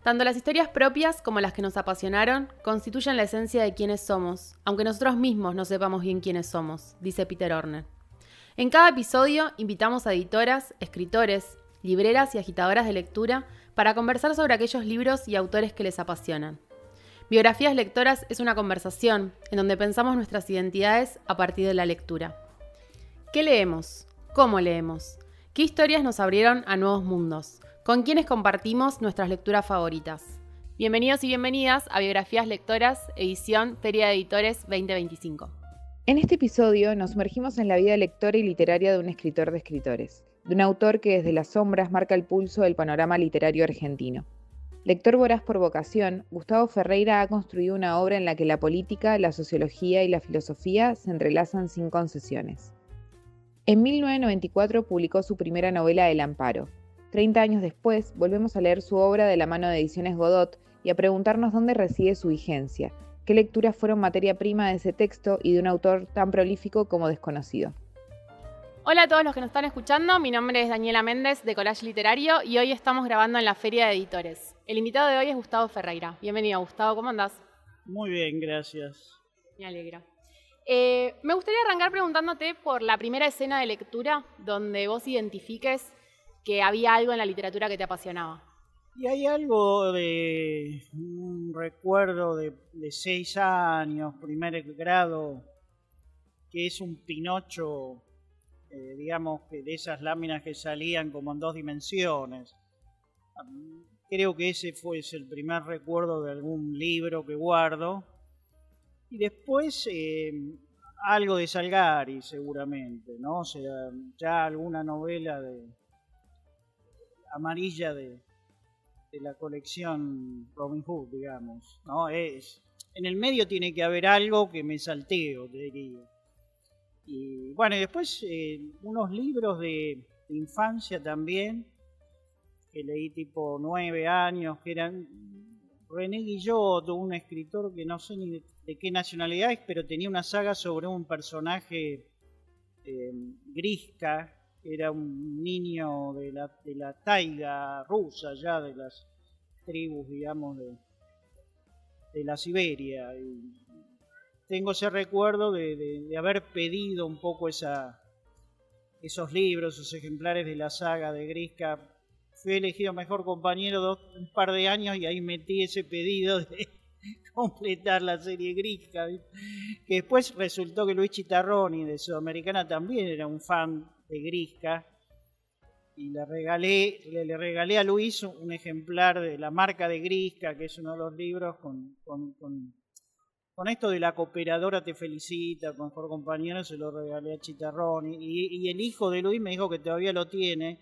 Tanto las historias propias como las que nos apasionaron constituyen la esencia de quiénes somos, aunque nosotros mismos no sepamos bien quiénes somos, dice Peter Orner. En cada episodio invitamos a editoras, escritores, libreras y agitadoras de lectura para conversar sobre aquellos libros y autores que les apasionan. Biografías Lectoras es una conversación en donde pensamos nuestras identidades a partir de la lectura. ¿Qué leemos? ¿Cómo leemos? ¿Qué historias nos abrieron a nuevos mundos? ¿Con quiénes compartimos nuestras lecturas favoritas? Bienvenidos y bienvenidas a Biografías Lectoras, edición Feria de Editores 2025. En este episodio nos sumergimos en la vida lectora y literaria de un escritor de escritores, de un autor que desde las sombras marca el pulso del panorama literario argentino. Lector voraz por vocación, Gustavo Ferreira ha construido una obra en la que la política, la sociología y la filosofía se entrelazan sin concesiones. En 1994 publicó su primera novela El Amparo. 30 años después, volvemos a leer su obra de la mano de Ediciones Godot y a preguntarnos dónde reside su vigencia, qué lecturas fueron materia prima de ese texto y de un autor tan prolífico como desconocido. Hola a todos los que nos están escuchando, mi nombre es Daniela Méndez de Collage Literario y hoy estamos grabando en la Feria de Editores. El invitado de hoy es Gustavo Ferreira. Bienvenido, Gustavo, ¿cómo andás? Muy bien, gracias. Me alegra. Me gustaría arrancar preguntándote por la primera escena de lectura donde vos identifiques que había algo en la literatura que te apasionaba. Y hay algo de un recuerdo de 6 años, primer grado, que es un Pinocho, digamos, que de esas láminas que salían como en 2 dimensiones. Creo que ese fue el primer recuerdo de algún libro que guardo. Y después algo de Salgari, seguramente, ¿no? O sea, ya alguna novela amarilla de la colección Robin Hood, digamos, ¿no? En el medio tiene que haber algo que me salteo, te diría. Y bueno, y después unos libros de infancia también, que leí tipo 9 años, que eran René Guillot, un escritor que no sé ni de qué nacionalidad es, pero tenía una saga sobre un personaje Griska, que era un niño de la taiga rusa, ya de las tribus, digamos, de la Siberia. Y tengo ese recuerdo de haber pedido un poco esos libros, esos ejemplares de la saga de Griska. Fui elegido mejor compañero un par de años y ahí metí ese pedido de completar la serie Griska, que después resultó que Luis Chitarroni de Sudamericana también era un fan de Griska y le regalé a Luis un ejemplar de La marca de Griska, que es uno de los libros con esto de la cooperadora te felicita, mejor compañero, se lo regalé a Chitarroni y el hijo de Luis me dijo que todavía lo tiene,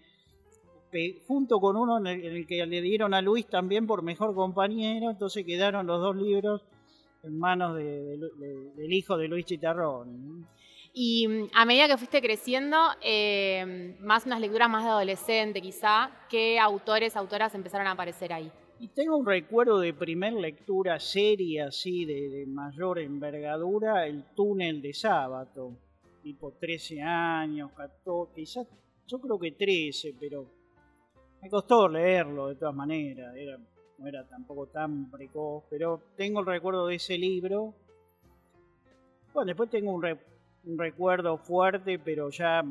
junto con uno en el que le dieron a Luis también por mejor compañero. Entonces quedaron los 2 libros en manos del hijo de Luis Chitarroni. Y a medida que fuiste creciendo, más unas lecturas más de adolescente quizá, ¿qué autores, autoras empezaron a aparecer ahí? Y tengo un recuerdo de primer lectura seria, así, de mayor envergadura, El túnel de Sábato, tipo 13 años, 14, quizás, yo creo que 13, pero me costó leerlo de todas maneras, no era tampoco tan precoz, pero tengo el recuerdo de ese libro. Bueno, después tengo un recuerdo fuerte, pero ya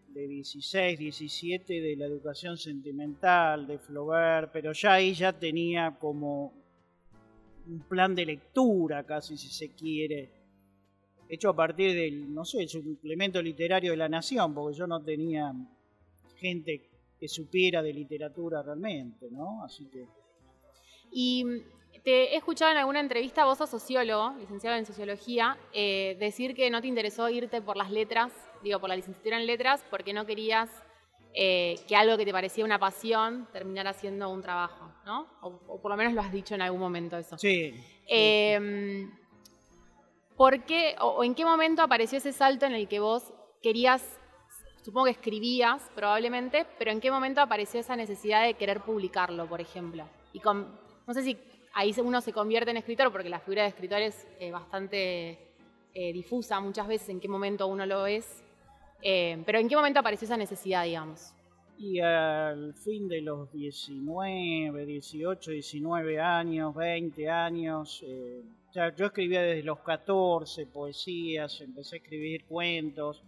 de 16, 17, de La educación sentimental, de Flaubert, pero ya ahí ya tenía como un plan de lectura, casi si se quiere, hecho a partir del, no sé, el suplemento literario de La Nación, porque yo no tenía gente que supiera de literatura realmente, ¿no? Así que... Y te he escuchado en alguna entrevista, vos sos sociólogo, licenciado en sociología, decir que no te interesó irte por las letras, por la licenciatura en letras, porque no querías que algo que te parecía una pasión terminara siendo un trabajo, ¿no? O por lo menos lo has dicho en algún momento eso. Sí. ¿Por qué o en qué momento apareció ese salto en el que vos querías, supongo que escribías probablemente, pero en qué momento apareció esa necesidad de querer publicarlo, por ejemplo? Y no sé si ahí uno se convierte en escritor, porque la figura de escritor es bastante difusa muchas veces en qué momento uno lo es, pero en qué momento apareció esa necesidad, digamos. Y al fin de los 19, 18, 19 años, 20 años, ya yo escribía desde los 14 poesías, empecé a escribir cuentos.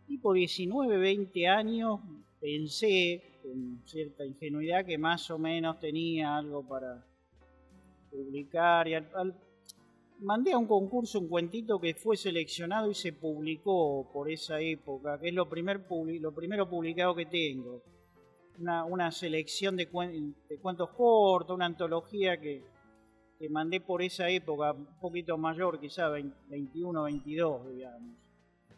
Y por 19, 20 años pensé, con cierta ingenuidad, que más o menos tenía algo para publicar. Y mandé a un concurso un cuentito que fue seleccionado y se publicó por esa época, que es lo primero publicado que tengo. Una selección de cuentos cortos, una antología que mandé por esa época, un poquito mayor, quizá 21, 22, digamos.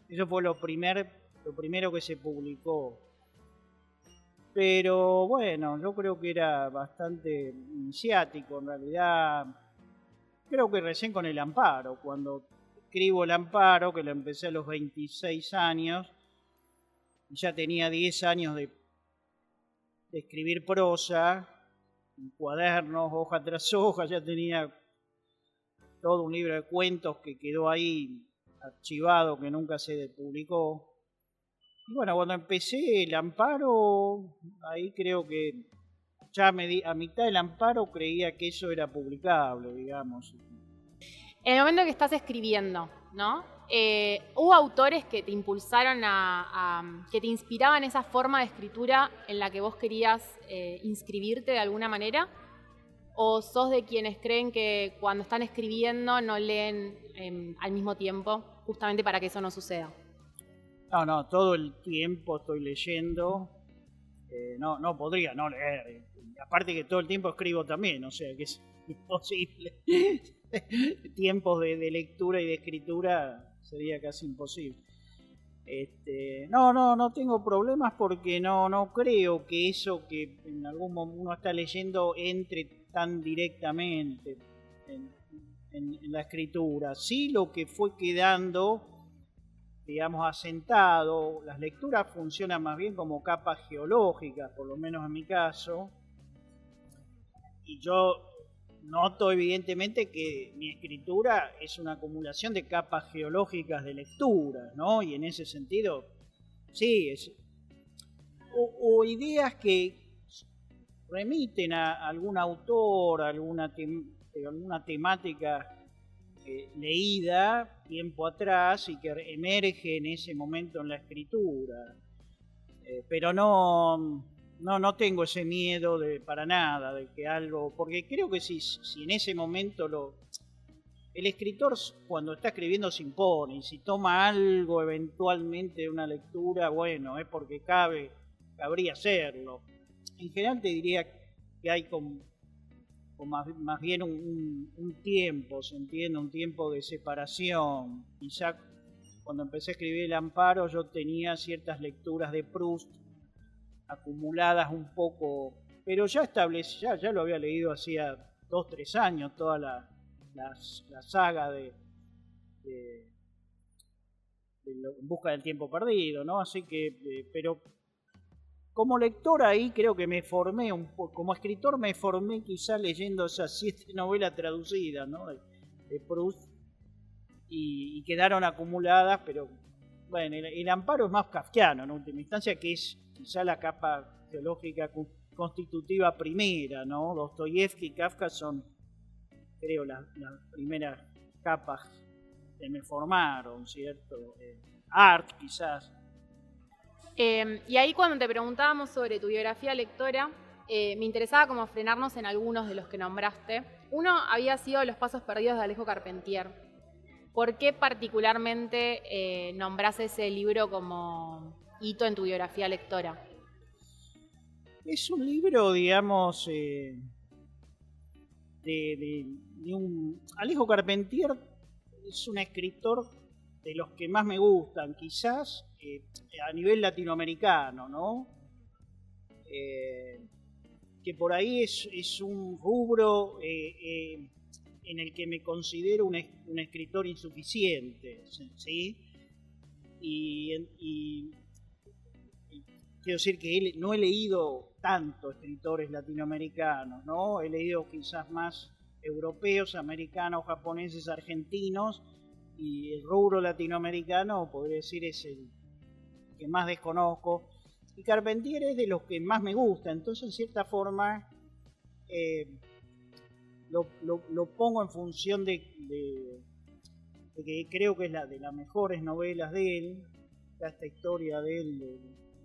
Eso fue lo primero que se publicó. Pero bueno, yo creo que era bastante iniciático en realidad. Creo que recién con el Amparo, cuando escribo el Amparo, que lo empecé a los 26 años, y ya tenía 10 años de escribir prosa, en cuadernos, hoja tras hoja, ya tenía todo un libro de cuentos que quedó ahí archivado, que nunca se publicó. Y bueno, cuando empecé el Amparo, ahí creo que ya a mitad del Amparo creía que eso era publicable, digamos. En el momento que estás escribiendo, ¿no? ¿Hubo autores que te impulsaron que te inspiraban esa forma de escritura en la que vos querías inscribirte de alguna manera? ¿O sos de quienes creen que cuando están escribiendo no leen al mismo tiempo, justamente para que eso no suceda? No, todo el tiempo estoy leyendo. No podría no leer. Aparte que todo el tiempo escribo también, o sea que es imposible. Tiempos de lectura y de escritura sería casi imposible. No tengo problemas porque no creo que eso que en algún momento uno está leyendo entre tan directamente en la escritura. Sí, lo que fue quedando, digamos, asentado, las lecturas funcionan más bien como capas geológicas, por lo menos en mi caso, y yo noto evidentemente que mi escritura es una acumulación de capas geológicas de lectura, ¿no? Y en ese sentido, sí, o ideas que remiten a algún autor, a alguna temática leída tiempo atrás y que emerge en ese momento en la escritura. Pero no tengo ese miedo para nada de que algo, porque creo que si en ese momento el escritor cuando está escribiendo se impone, y si toma algo eventualmente de una lectura, bueno, es porque cabría hacerlo. En general te diría que hay más bien un tiempo, se entiende, un tiempo de separación. Quizá cuando empecé a escribir el Amparo yo tenía ciertas lecturas de Proust acumuladas un poco, pero ya lo había leído hacía 2-3 años, toda la saga de En busca del tiempo perdido, ¿no? Así que, pero como lector ahí creo que me formé un poco, como escritor me formé quizá leyendo esas 7 novelas traducidas, ¿no? de Proust, y quedaron acumuladas, pero bueno, el Amparo es más kafkiano en última instancia, que es quizá la capa geológica constitutiva primera, ¿no? Dostoyevsky y Kafka son, creo, las primeras capas que me formaron, ¿cierto? Art, quizás. Y ahí cuando te preguntábamos sobre tu biografía lectora, me interesaba como frenarnos en algunos de los que nombraste. Uno había sido Los pasos perdidos de Alejo Carpentier. ¿Por qué particularmente nombrás ese libro como hito en tu biografía lectora? Es un libro, digamos, Alejo Carpentier es un escritor de los que más me gustan, quizás a nivel latinoamericano, ¿no? Que por ahí es un rubro en el que me considero un escritor insuficiente, ¿sí? Y quiero decir que no he leído tanto escritores latinoamericanos, ¿no? He leído quizás más europeos, americanos, japoneses, argentinos, y el rubro latinoamericano, podría decir, es el que más desconozco. Y Carpentier es de los que más me gusta, entonces en cierta forma lo pongo en función de que creo que es de las mejores novelas de él, esta historia de él,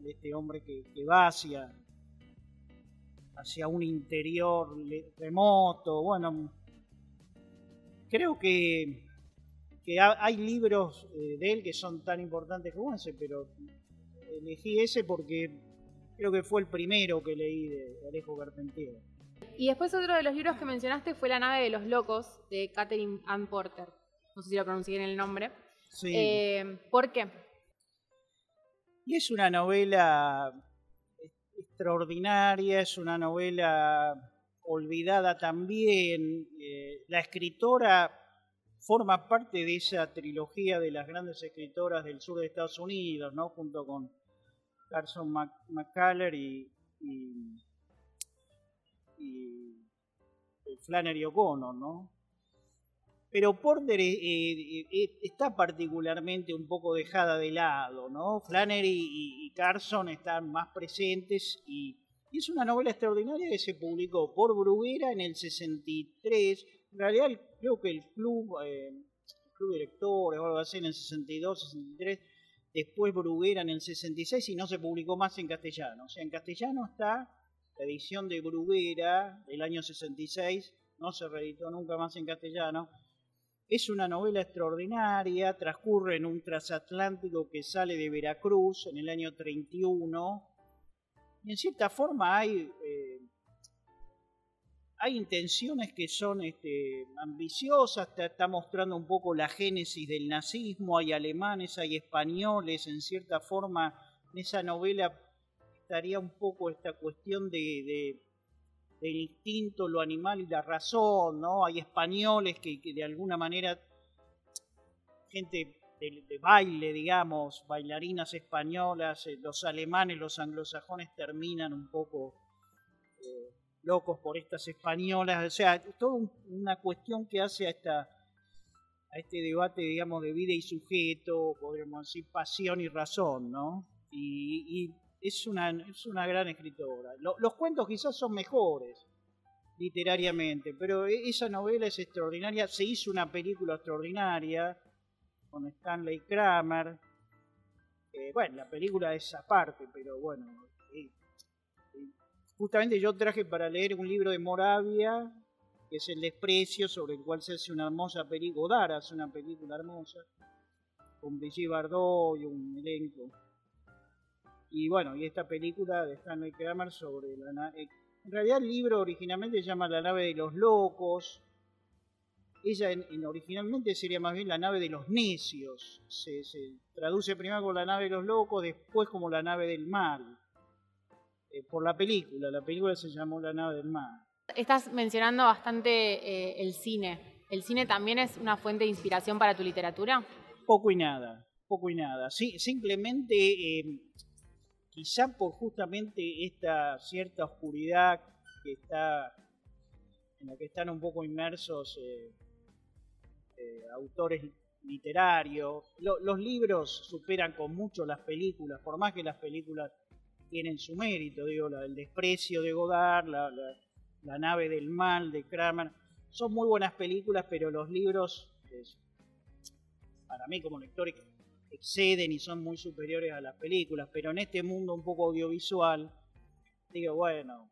de este hombre que va hacia un interior remoto. Bueno, creo que hay libros de él que son tan importantes como ese, pero elegí ese porque creo que fue el primero que leí de Alejo Carpentier. Y después otro de los libros que mencionaste fue La nave de los locos, de Catherine Ann Porter. No sé si lo pronuncié bien el nombre. Sí. ¿Por qué? Y es una novela extraordinaria, es una novela olvidada también. La escritora forma parte de esa trilogía de las grandes escritoras del sur de Estados Unidos, ¿no? Junto con Carson McCullers y Flannery O'Connor, ¿no? Pero Porter está particularmente un poco dejada de lado, ¿no? Flannery y Carson están más presentes y es una novela extraordinaria que se publicó por Bruguera en el 63. En realidad creo que el club de lectores o algo así en el 62, 63, después Bruguera en el 66 y no se publicó más en castellano. O sea, en castellano está la edición de Bruguera del año 66, no se reeditó nunca más en castellano. Es una novela extraordinaria, transcurre en un transatlántico que sale de Veracruz en el año 31. Y en cierta forma hay intenciones que son ambiciosas, está mostrando un poco la génesis del nazismo, hay alemanes, hay españoles, en cierta forma en esa novela estaría un poco esta cuestión del instinto, lo animal y la razón, ¿no? Hay españoles que de alguna manera, gente de baile, digamos, bailarinas españolas, los alemanes, los anglosajones terminan un poco locos por estas españolas, o sea, toda una cuestión que hace a este debate, digamos, de vida y sujeto, podríamos decir pasión y razón, ¿no? Y es una gran escritora. Los cuentos quizás son mejores literariamente, pero esa novela es extraordinaria. Se hizo una película extraordinaria con Stanley Kramer. Bueno, la película es aparte, pero bueno, justamente yo traje para leer un libro de Moravia, que es El desprecio, sobre el cual se hace una hermosa película, Godard hace una película hermosa, con Brigitte Bardot y un elenco. Y bueno, y esta película de Stanley Kramer sobre en realidad el libro originalmente se llama La nave de los locos. Ella originalmente sería más bien La nave de los necios. Se traduce primero como La nave de los locos, después como La nave del mal. Por la película se llamó La nave del mal. Estás mencionando bastante el cine. ¿El cine también es una fuente de inspiración para tu literatura? Poco y nada. Sí, simplemente quizá por justamente esta cierta oscuridad en la que están un poco inmersos autores literarios. Los libros superan con mucho las películas, por más que las películas tienen su mérito, digo, El desprecio de Godard, la nave del mal de Kramer, son muy buenas películas, pero los libros, para mí como lector, exceden y son muy superiores a las películas, pero en este mundo un poco audiovisual, digo, bueno,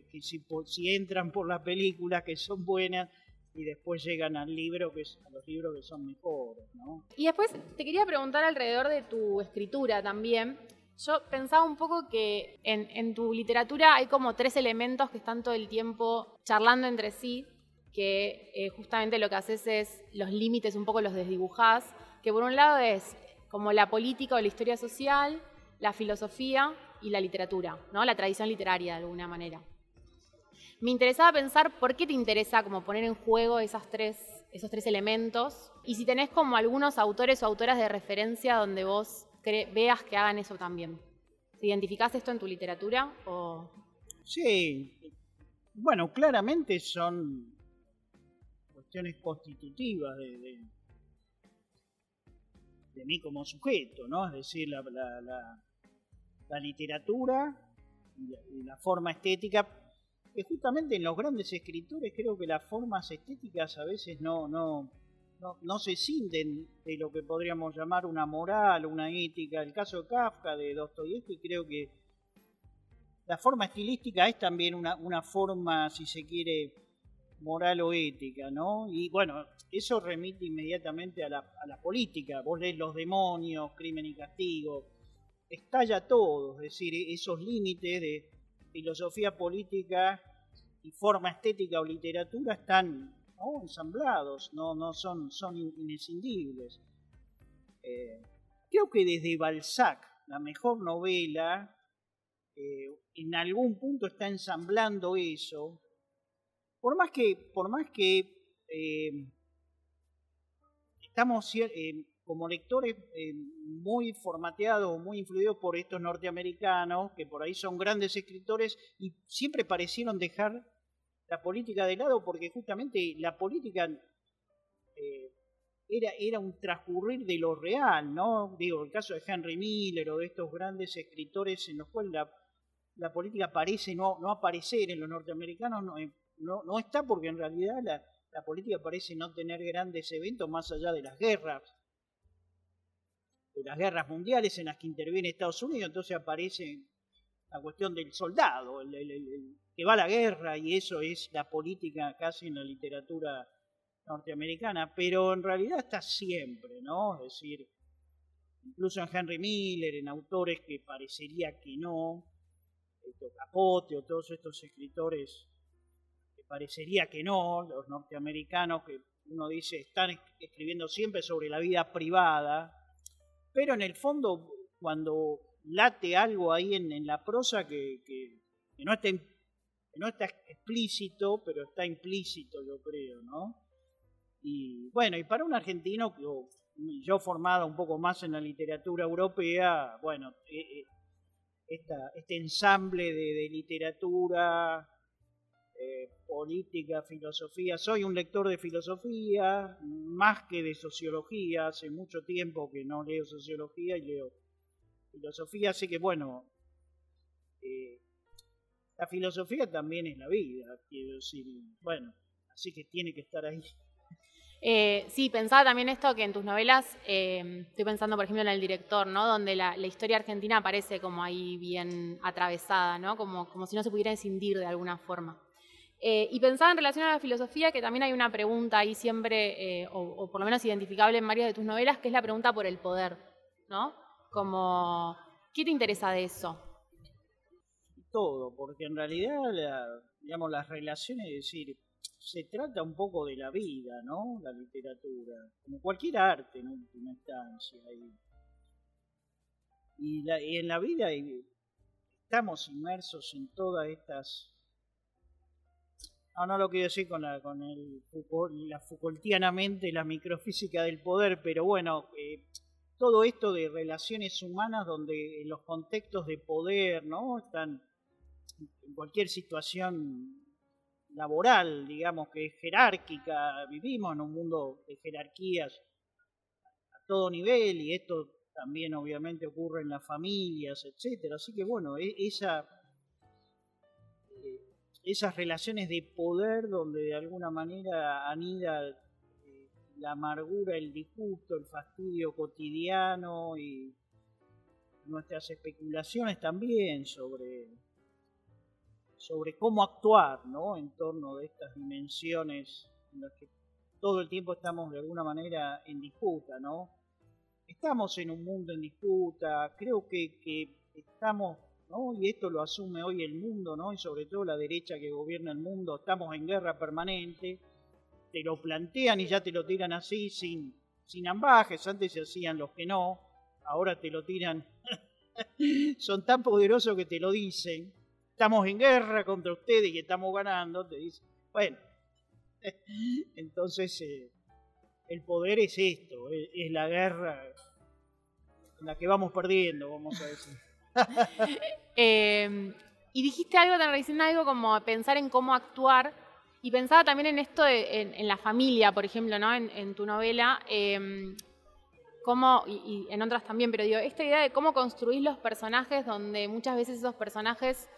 que si entran por las películas que son buenas y después llegan a los libros que son mejores, ¿no? Y después te quería preguntar alrededor de tu escritura también. Yo pensaba un poco que en tu literatura hay como 3 elementos que están todo el tiempo charlando entre sí, que justamente lo que haces es los límites un poco los desdibujás, que por un lado es como la política o la historia social, la filosofía y la literatura, ¿no? La tradición literaria de alguna manera. Me interesaba pensar por qué te interesa como poner en juego esos tres elementos y si tenés como algunos autores o autoras de referencia donde vos veas que hagan eso también. ¿Te identificás esto en tu literatura? O... Sí, bueno, claramente son cuestiones constitutivas de mí como sujeto, ¿no? Es decir, la la literatura y la forma estética, que justamente en los grandes escritores creo que las formas estéticas a veces no se cinden de lo que podríamos llamar una moral, una ética. El caso de Kafka, de Dostoyevsky, creo que la forma estilística es también una forma, si se quiere, moral o ética, ¿no? Y bueno, eso remite inmediatamente a la política. Vos lees Los demonios, Crimen y castigo, estalla todo, es decir, esos límites de filosofía política y forma estética o literatura están, ¿no?, ensamblados, no son inescindibles. Creo que desde Balzac, la mejor novela, en algún punto está ensamblando eso, por más que estamos como lectores muy formateados, muy influidos por estos norteamericanos, que por ahí son grandes escritores y siempre parecieron dejar la política de lado, porque justamente la política era un transcurrir de lo real, ¿no? Digo, el caso de Henry Miller o de estos grandes escritores en los cuales la política parece no aparecer en los norteamericanos, no está, porque en realidad la política parece no tener grandes eventos más allá de las guerras mundiales en las que interviene Estados Unidos. Entonces aparece la cuestión del soldado, el que va a la guerra, y eso es la política casi en la literatura norteamericana, pero en realidad está siempre, ¿no? Es decir, incluso en Henry Miller, en autores que parecería que no, Capote o todos estos escritores que parecería que no, los norteamericanos que uno dice están escribiendo siempre sobre la vida privada, pero en el fondo cuando late algo ahí en la prosa que no está explícito, pero está implícito, yo creo, ¿no? Y bueno, y para un argentino, yo formado un poco más en la literatura europea, bueno, este ensamble de literatura, política, filosofía. Soy un lector de filosofía, más que de sociología. Hace mucho tiempo que no leo sociología y leo filosofía, así que bueno, la filosofía también es la vida, quiero decir, bueno, así que tiene que estar ahí. Sí, pensaba también esto, que en tus novelas, estoy pensando por ejemplo en El director, ¿no? Donde la historia argentina aparece como ahí bien atravesada, ¿no? Como si no se pudiera escindir de alguna forma. Y pensaba en relación a la filosofía, que también hay una pregunta ahí siempre, o por lo menos identificable en varias de tus novelas, que es la pregunta por el poder, ¿no? Como, ¿qué te interesa de eso? Todo, porque en realidad, digamos, las relaciones, es decir, se trata un poco de la vida, ¿no? La literatura, como cualquier arte en última instancia. Y en la vida estamos inmersos en todas estas... No lo quiero decir con la Foucaultianamente, la microfísica del poder, pero bueno, todo esto de relaciones humanas donde en los contextos de poder, ¿no?, están en cualquier situación laboral, digamos, que es jerárquica. Vivimos en un mundo de jerarquías a todo nivel, y esto también obviamente ocurre en las familias, etcétera. Así que bueno, esas relaciones de poder donde de alguna manera anida la amargura, el disgusto, el fastidio cotidiano y nuestras especulaciones también sobre cómo actuar, ¿no?, en torno de estas dimensiones en las que todo el tiempo estamos de alguna manera en disputa, ¿no? Estamos en un mundo en disputa, creo que estamos, ¿no?, y esto lo asume hoy el mundo, ¿no?, y sobre todo la derecha que gobierna el mundo, estamos en guerra permanente. Te lo plantean y ya te lo tiran así, sin ambajes. Antes se hacían los que no, ahora te lo tiran. Son tan poderosos que te lo dicen. Estamos en guerra contra ustedes y estamos ganando, te dicen. Bueno, entonces el poder es esto, es la guerra en la que vamos perdiendo, vamos a decir. Y dijiste algo tan recién, algo como pensar en cómo actuar, y pensaba también en esto en la familia, por ejemplo, ¿no? En tu novela, cómo, y en otras también, pero digo, esta idea de cómo construís los personajes donde muchas veces esos personajes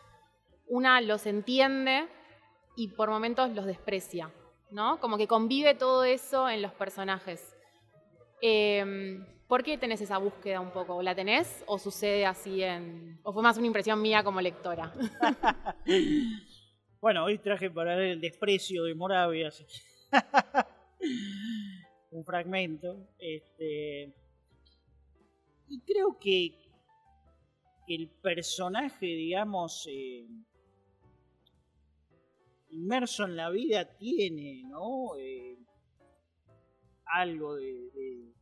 una los entiende y por momentos los desprecia, ¿no? Como que convive todo eso en los personajes. ¿Por qué tenés esa búsqueda un poco? ¿La tenés o sucede así o fue más una impresión mía como lectora? Bueno, hoy traje para ver el desprecio de Moravia. Un fragmento. Y creo que el personaje, digamos, inmerso en la vida tiene, ¿no? Algo de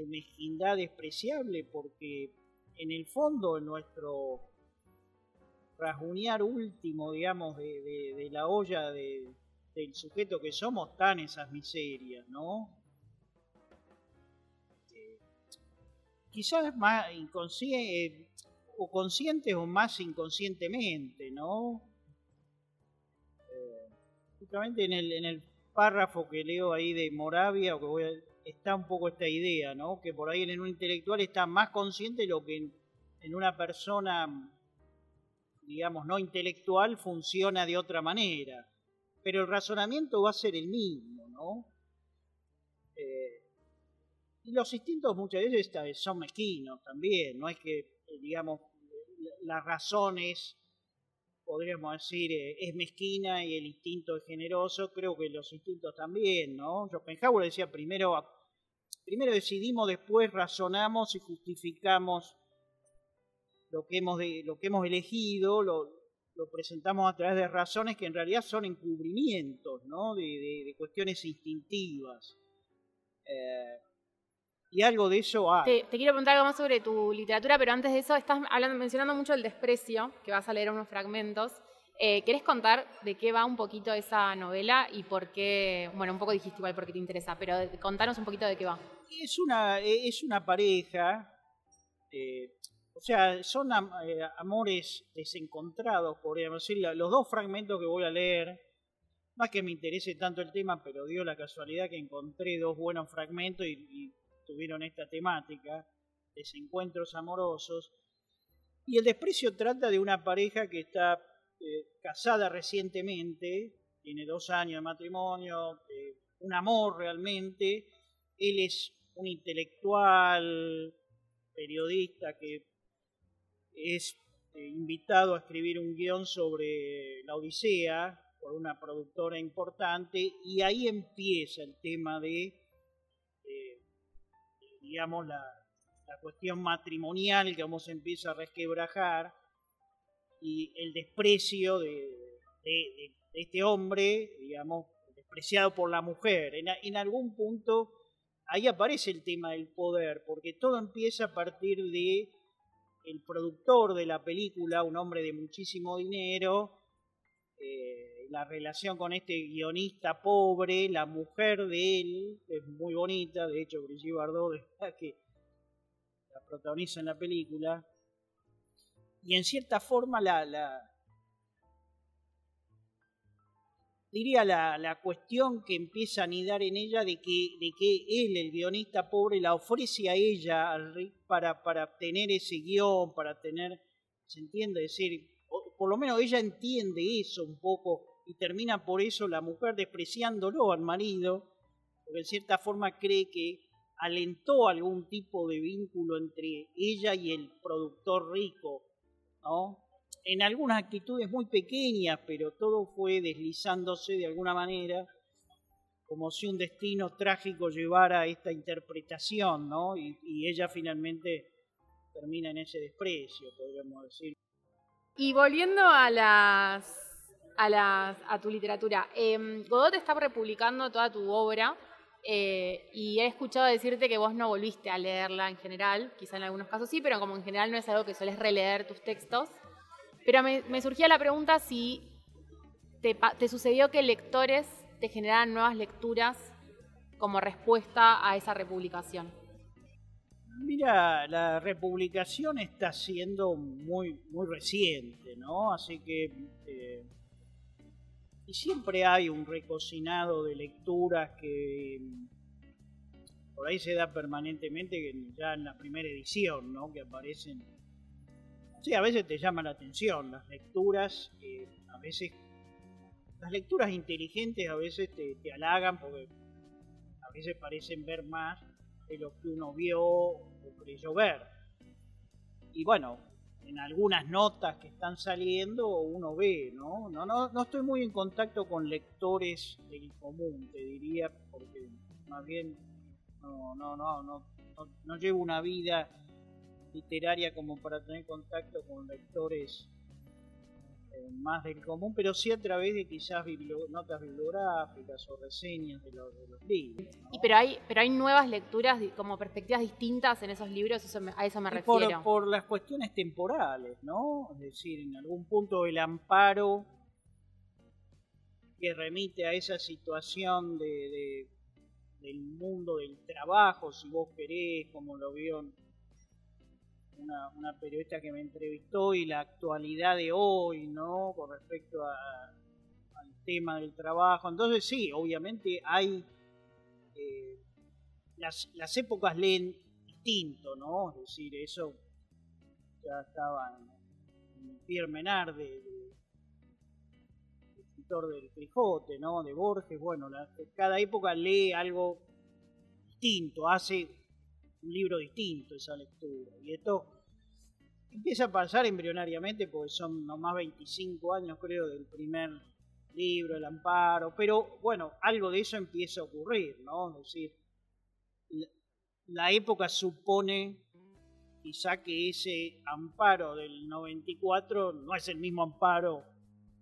mezquindad despreciable, porque en el fondo, en nuestro rasguñar último, digamos, de la olla del sujeto que somos, están esas miserias, ¿no? Quizás más inconsciente o conscientes o más inconscientemente, ¿no? Justamente en el párrafo que leo ahí de Moravia, o que está un poco esta idea, ¿no? Que por ahí en un intelectual está más consciente lo que en una persona, digamos, no intelectual funciona de otra manera. Pero el razonamiento va a ser el mismo, ¿no? Y los instintos muchas veces son mezquinos también. No es que, digamos, las razones, podríamos decir, es mezquina y el instinto es generoso. Creo que los instintos también, ¿no? Schopenhauer decía, primero decidimos, después razonamos y justificamos lo que hemos elegido, lo presentamos a través de razones que en realidad son encubrimientos, ¿no? de cuestiones instintivas. Y algo de eso hay. Te quiero preguntar algo más sobre tu literatura, pero antes de eso estás mencionando mucho el desprecio, que vas a leer unos fragmentos. ¿Querés contar de qué va un poquito esa novela y por qué? Bueno, un poco dijiste igual por qué te interesa, pero contanos un poquito de qué va. Es una pareja, o sea, son amores desencontrados, podríamos decir. Los dos fragmentos que voy a leer, más que me interese tanto el tema, pero dio la casualidad que encontré dos buenos fragmentos y tuvieron esta temática, desencuentros amorosos. Y el desprecio trata de una pareja que está casada recientemente, tiene 2 años de matrimonio, un amor realmente. Él es un intelectual, periodista que es invitado a escribir un guión sobre la Odisea por una productora importante, y ahí empieza el tema de digamos, la cuestión matrimonial que vamos a empezar a resquebrajar, y el desprecio de este hombre, digamos, despreciado por la mujer. En algún punto ahí aparece el tema del poder, porque todo empieza a partir de el productor de la película, un hombre de muchísimo dinero, la relación con este guionista pobre, la mujer de él, es muy bonita, de hecho Brigitte Bardot es la que la protagoniza en la película, y en cierta forma diría la cuestión que empieza a anidar en ella de que él, el guionista pobre, la ofrece a ella, al Rick, para obtener ese guión, para tener, ¿se entiende? Es decir, por lo menos ella entiende eso un poco, y termina por eso la mujer despreciándolo al marido, porque en cierta forma cree que alentó algún tipo de vínculo entre ella y el productor rico, ¿no? En algunas actitudes muy pequeñas, pero todo fue deslizándose de alguna manera, como si un destino trágico llevara a esta interpretación, ¿no? Y ella finalmente termina en ese desprecio, podríamos decir. Y volviendo a tu literatura, Godot está republicando toda tu obra, y he escuchado decirte que vos no volviste a leerla en general, quizá en algunos casos sí, pero como en general no es algo que sueles releer tus textos. Pero me surgía la pregunta si te sucedió que lectores te generaran nuevas lecturas como respuesta a esa republicación. Mira, la republicación está siendo muy, muy reciente, ¿no? Así que y siempre hay un recocinado de lecturas que por ahí se da permanentemente ya en la primera edición, ¿no? Que aparecen. Sí, a veces te llama la atención las lecturas, a veces las lecturas inteligentes a veces te halagan porque a veces parecen ver más de lo que uno vio o creyó ver. Y bueno, en algunas notas que están saliendo uno ve, ¿no? No estoy muy en contacto con lectores del común, te diría, porque más bien no llevo una vida literaria como para tener contacto con lectores más del común, pero sí a través de quizás notas bibliográficas o reseñas de los libros, ¿no? Pero hay nuevas lecturas como perspectivas distintas en esos libros, a eso me refiero. Por las cuestiones temporales, ¿no? Es decir, en algún punto el amparo que remite a esa situación del mundo del trabajo, si vos querés, como lo vio una periodista que me entrevistó, y la actualidad de hoy, ¿no? Con respecto al tema del trabajo. Entonces sí, obviamente hay las épocas leen distinto, ¿no? Es decir, eso ya estaba en Pierre Menard, de escritor del Quijote, ¿no? De Borges. Bueno, cada época lee algo distinto, hace un libro distinto esa lectura, y esto empieza a pasar embrionariamente porque son nomás 25 años creo del primer libro, El Amparo, pero bueno, algo de eso empieza a ocurrir, ¿no? Es decir, la época supone quizá que ese amparo del 94 no es el mismo amparo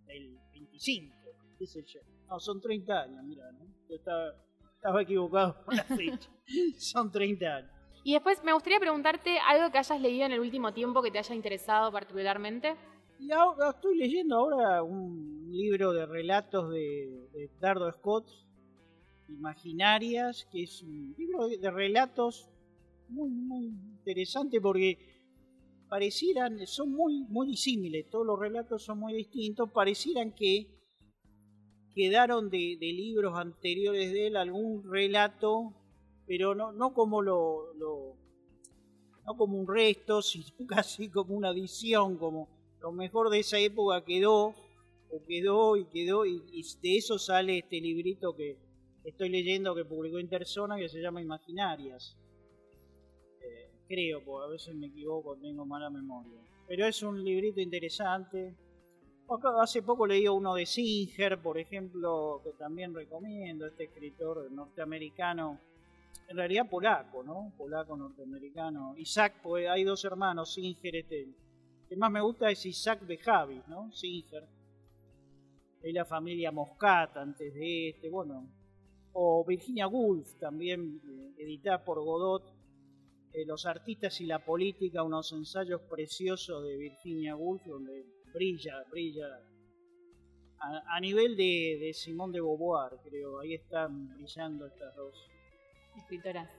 del 25, qué sé yo. No, son 30 años, mira, ¿no? Yo estaba equivocado con la fecha. Son 30 años. Y después me gustaría preguntarte algo que hayas leído en el último tiempo que te haya interesado particularmente. Y ahora estoy leyendo ahora un libro de relatos de Dardo Scott, Imaginarias, que es un libro de relatos muy, muy interesante porque son muy disímiles, todos los relatos son muy distintos, parecieran que quedaron de libros anteriores de él algún relato, pero no como no como un resto, sino casi como una adición, como lo mejor de esa época quedó, y de eso sale este librito que estoy leyendo que publicó Interzona, que se llama Imaginarias. Creo, porque a veces me equivoco, tengo mala memoria. Pero es un librito interesante. Hace poco leí uno de Singer, por ejemplo, que también recomiendo, este escritor norteamericano, en realidad polaco, ¿no? Polaco-norteamericano. Isaac, pues hay dos hermanos, Singer, el que más me gusta es Isaac Bejavis, ¿no? Singer. Es la familia Moscat antes de bueno. O Virginia Woolf, también editada por Godot, Los artistas y la política, unos ensayos preciosos de Virginia Woolf, donde brilla a nivel de Simone de Beauvoir, creo. Ahí están brillando estas dos escritoras.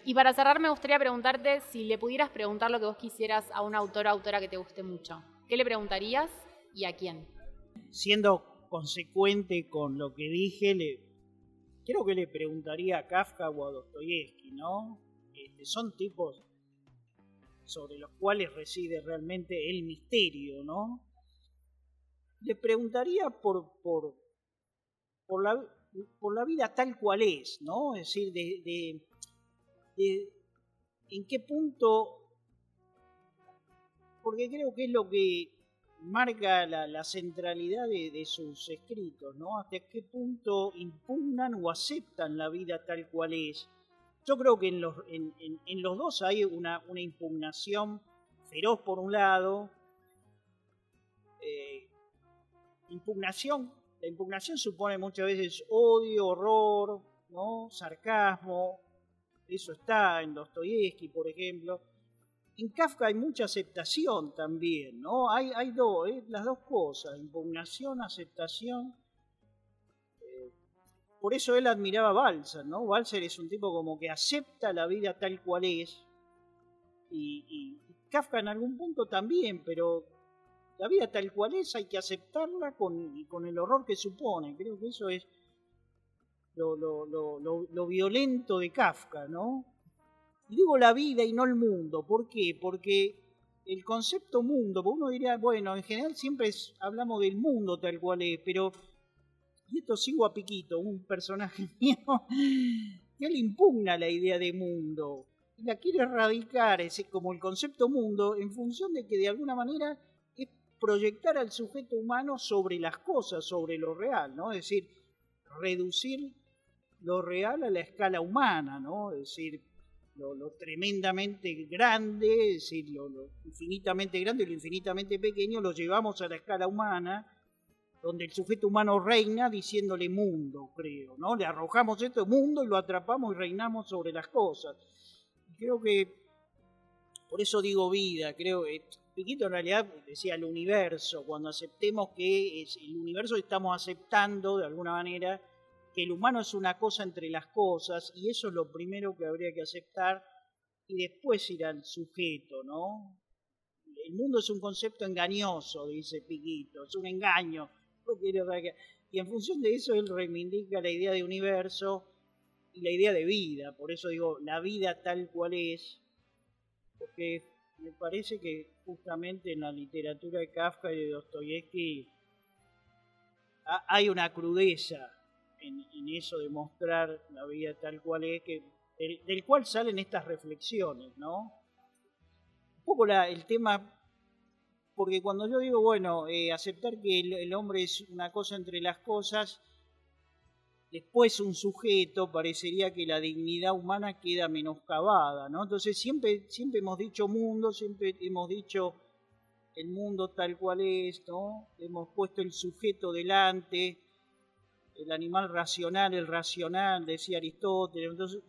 Y para cerrar me gustaría preguntarte si le pudieras preguntar lo que vos quisieras a un autor o autora que te guste mucho. ¿Qué le preguntarías y a quién? Siendo consecuente con lo que dije, creo que le preguntaría a Kafka o a Dostoyevsky, ¿no? Son tipos sobre los cuales reside realmente el misterio, ¿no? Le preguntaría por la vida tal cual es, ¿no? Es decir, de en qué punto, porque creo que es lo que marca la centralidad de sus escritos, ¿no? Hasta qué punto impugnan o aceptan la vida tal cual es. Yo creo que en los dos hay una impugnación feroz por un lado. La impugnación supone muchas veces odio, horror, ¿no? Sarcasmo. Eso está en Dostoyevsky, por ejemplo. En Kafka hay mucha aceptación también, ¿no? Hay las dos cosas, impugnación, aceptación. Por eso él admiraba a Balzer, ¿no? Balzer es un tipo como que acepta la vida tal cual es. Y Kafka en algún punto también, pero la vida tal cual es hay que aceptarla con el horror que supone. Creo que eso es lo violento de Kafka, ¿no? Y digo la vida y no el mundo. ¿Por qué? Porque el concepto mundo, porque uno diría, bueno, en general siempre hablamos del mundo tal cual es, pero, y esto sigo a Piquito, un personaje mío, que él impugna la idea de mundo, y la quiere erradicar como el concepto mundo, en función de que de alguna manera es proyectar al sujeto humano sobre las cosas, sobre lo real, ¿no? Es decir, reducir lo real a la escala humana, ¿no? Es decir, lo tremendamente grande, es decir, lo infinitamente grande y lo infinitamente pequeño lo llevamos a la escala humana, donde el sujeto humano reina diciéndole mundo, creo, ¿no? Le arrojamos esto mundo y lo atrapamos y reinamos sobre las cosas. Creo que, por eso digo vida, creo que Piquito en realidad decía el universo, cuando aceptemos que es el universo estamos aceptando de alguna manera que el humano es una cosa entre las cosas, y eso es lo primero que habría que aceptar, y después ir al sujeto, ¿no? El mundo es un concepto engañoso, dice Piquito, es un engaño. Y en función de eso él reivindica la idea de universo y la idea de vida. Por eso digo, la vida tal cual es, porque me parece que justamente en la literatura de Kafka y de Dostoyevsky hay una crudeza en eso de mostrar la vida tal cual es, del cual salen estas reflexiones, ¿no? Un poco el tema, porque cuando yo digo, bueno, aceptar que el hombre es una cosa entre las cosas, después un sujeto, parecería que la dignidad humana queda menoscabada, ¿no? Entonces siempre hemos dicho mundo, siempre hemos dicho el mundo tal cual es, ¿no? Hemos puesto el sujeto delante, el animal racional, el racional, decía Aristóteles. Entonces,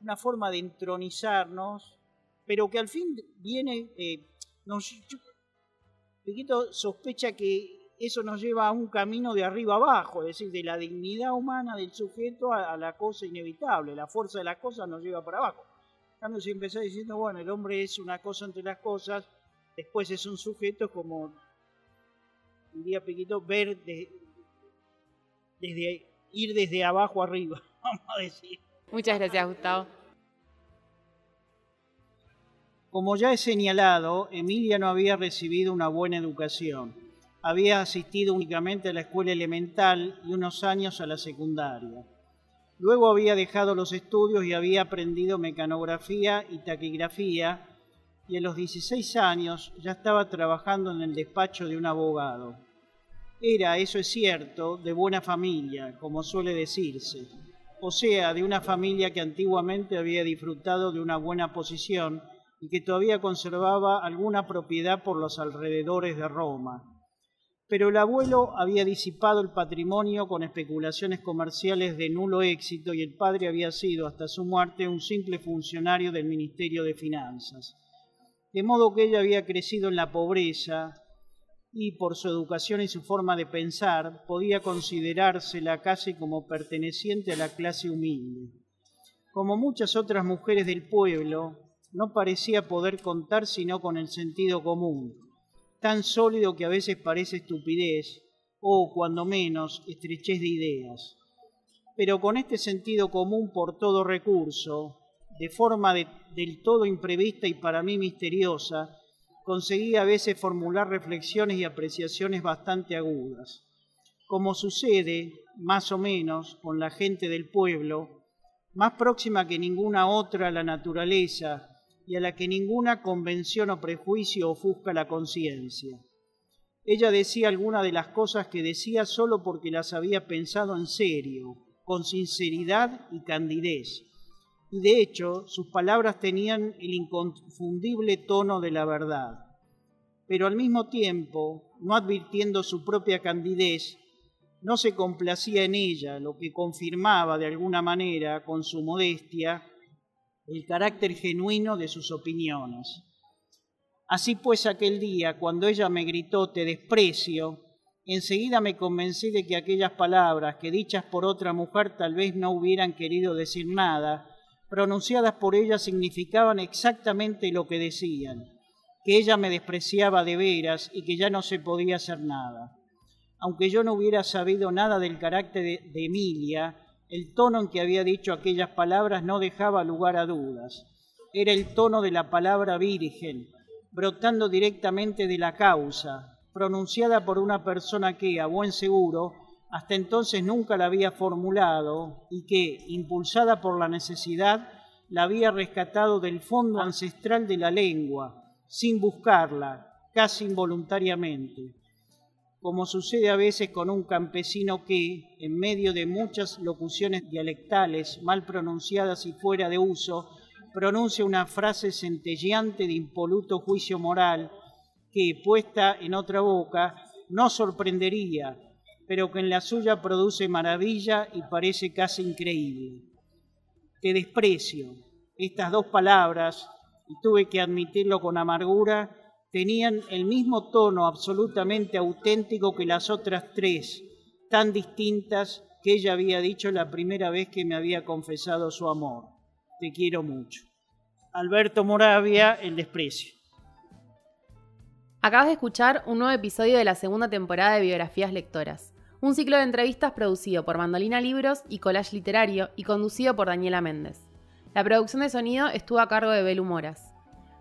una forma de entronizarnos, pero que al fin viene, Piquito sospecha que eso nos lleva a un camino de arriba abajo, es decir, de la dignidad humana del sujeto a la cosa inevitable, la fuerza de las cosas nos lleva para abajo. Cuando se empezó diciendo, bueno, el hombre es una cosa entre las cosas, después es un sujeto, como diría Piquito, ver ir desde abajo arriba, vamos a decir. Muchas gracias, Gustavo. Como ya he señalado, Emilia no había recibido una buena educación. Había asistido únicamente a la escuela elemental y unos años a la secundaria. Luego había dejado los estudios y había aprendido mecanografía y taquigrafía, y a los 16 años ya estaba trabajando en el despacho de un abogado. Era, eso es cierto, de buena familia, como suele decirse, o sea, de una familia que antiguamente había disfrutado de una buena posición y que todavía conservaba alguna propiedad por los alrededores de Roma. Pero el abuelo había disipado el patrimonio con especulaciones comerciales de nulo éxito y el padre había sido, hasta su muerte, un simple funcionario del Ministerio de Finanzas. De modo que ella había crecido en la pobreza, y por su educación y su forma de pensar, podía considerársela casi como perteneciente a la clase humilde. Como muchas otras mujeres del pueblo, no parecía poder contar sino con el sentido común, tan sólido que a veces parece estupidez, o, cuando menos, estrechez de ideas. Pero con este sentido común por todo recurso, de forma del todo imprevista y para mí misteriosa, conseguía a veces formular reflexiones y apreciaciones bastante agudas. Como sucede, más o menos, con la gente del pueblo, más próxima que ninguna otra a la naturaleza y a la que ninguna convención o prejuicio ofusca la conciencia. Ella decía algunas de las cosas que decía solo porque las había pensado en serio, con sinceridad y candidez. Y de hecho, sus palabras tenían el inconfundible tono de la verdad. Pero al mismo tiempo, no advirtiendo su propia candidez, no se complacía en ella, lo que confirmaba de alguna manera, con su modestia, el carácter genuino de sus opiniones. Así pues, aquel día, cuando ella me gritó «te desprecio», enseguida me convencí de que aquellas palabras, que dichas por otra mujer tal vez no hubieran querido decir nada, pronunciadas por ella significaban exactamente lo que decían, que ella me despreciaba de veras y que ya no se podía hacer nada. Aunque yo no hubiera sabido nada del carácter de Emilia, El tono en que había dicho aquellas palabras no dejaba lugar a dudas. Era el tono de la palabra virgen, brotando directamente de la causa, pronunciada por una persona que, a buen seguro, hasta entonces nunca la había formulado y que, impulsada por la necesidad, la había rescatado del fondo ancestral de la lengua, sin buscarla, casi involuntariamente, como sucede a veces con un campesino que, en medio de muchas locuciones dialectales mal pronunciadas y fuera de uso, pronuncia una frase centelleante de impoluto juicio moral que, puesta en otra boca, no sorprendería, pero que en la suya produce maravilla y parece casi increíble. Te desprecio. Estas dos palabras, y tuve que admitirlo con amargura, tenían el mismo tono absolutamente auténtico que las otras tres, tan distintas que ella había dicho la primera vez que me había confesado su amor. Te quiero mucho. Alberto Moravia, El desprecio. Acabas de escuchar un nuevo episodio de la segunda temporada de Biografías Lectoras, un ciclo de entrevistas producido por Mandolina Libros y Collage Literario y conducido por Daniela Méndez. La producción de sonido estuvo a cargo de Belu Moras.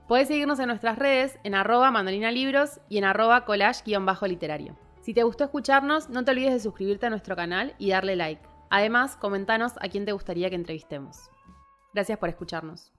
Podés seguirnos en nuestras redes en @mandolinalibros y en @collage_literario. Si te gustó escucharnos, no te olvides de suscribirte a nuestro canal y darle like. Además, comentanos a quién te gustaría que entrevistemos. Gracias por escucharnos.